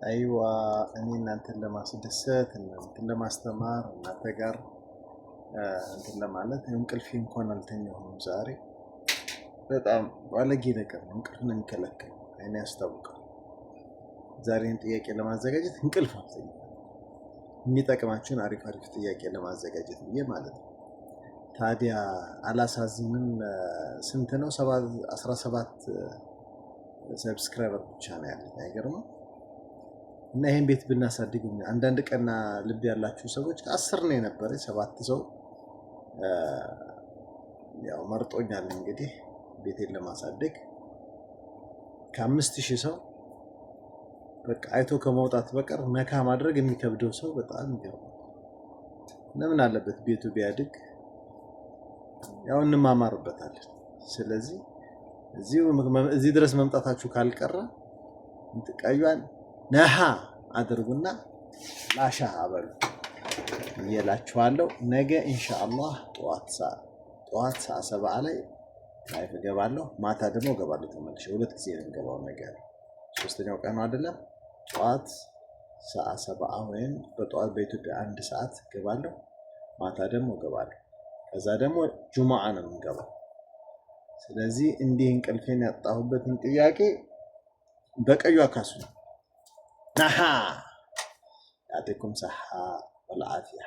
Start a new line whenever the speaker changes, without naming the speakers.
አይዋ እኔ እናንተን ለማስደሰት እናንተን ለማስተማር እናንተ ጋር እንትን ለማለት እንቅልፌ እንኳን አልተኛሁም ዛሬ። በጣም ባለጌ ነገር ነው። እንቅልፍ ነው የሚከለክል። አይኔ ያስታውቃል። ዛሬን ጥያቄ ለማዘጋጀት እንቅልፍ አልተኛም። የሚጠቅማችሁን አሪፍ አሪፍ ጥያቄ ለማዘጋጀት ብዬ ማለት ነው። ታዲያ አላሳዝንም። ስንት ነው? 17 ሰብስክራይበር ብቻ ነው ያለኝ። አይገርምም? እና ይሄን ቤት ብናሳድግ አንዳንድ ቀና ልብ ያላችሁ ሰዎች 10 ነው የነበረ 7 ሰው ያው መርጦኛል። እንግዲህ ቤቴን ለማሳደግ ከ5000 ሰው በቃ አይቶ ከመውጣት በቀር ነካ ማድረግ የሚከብደው ሰው በጣም ይገርማል። ለምን አለበት ቤቱ ቢያድግ ያው እንማማርበታለን። ስለዚህ እዚህ ድረስ መምጣታችሁ ካልቀረ ቀዩን ነሃ አድርጉና ላሻ አበሉ እየላችኋለሁ። ነገ ኢንሻአላህ ጠዋት ሰዓት 7 ላይ ላይፍ እገባለሁ። ማታ ደግሞ እገባለሁ ተመልሼ። 2 ጊዜ ነው የምገባው። ነገ ሶስተኛው ቀን ነው አይደለም? ጠዋት ሰዓት 7 ወይም በጠዋት በኢትዮጵያ 1 ሰዓት እገባለሁ። ማታ ደግሞ እገባለሁ። ከዛ ደግሞ ጁማዓ ነው የምገባው። ስለዚህ እንዲህ እንቅልፌን ያጣሁበትን ጥያቄ በቀዩ አካሱ ናሃ ያቴኩም ሰሃ ወልዓፊያ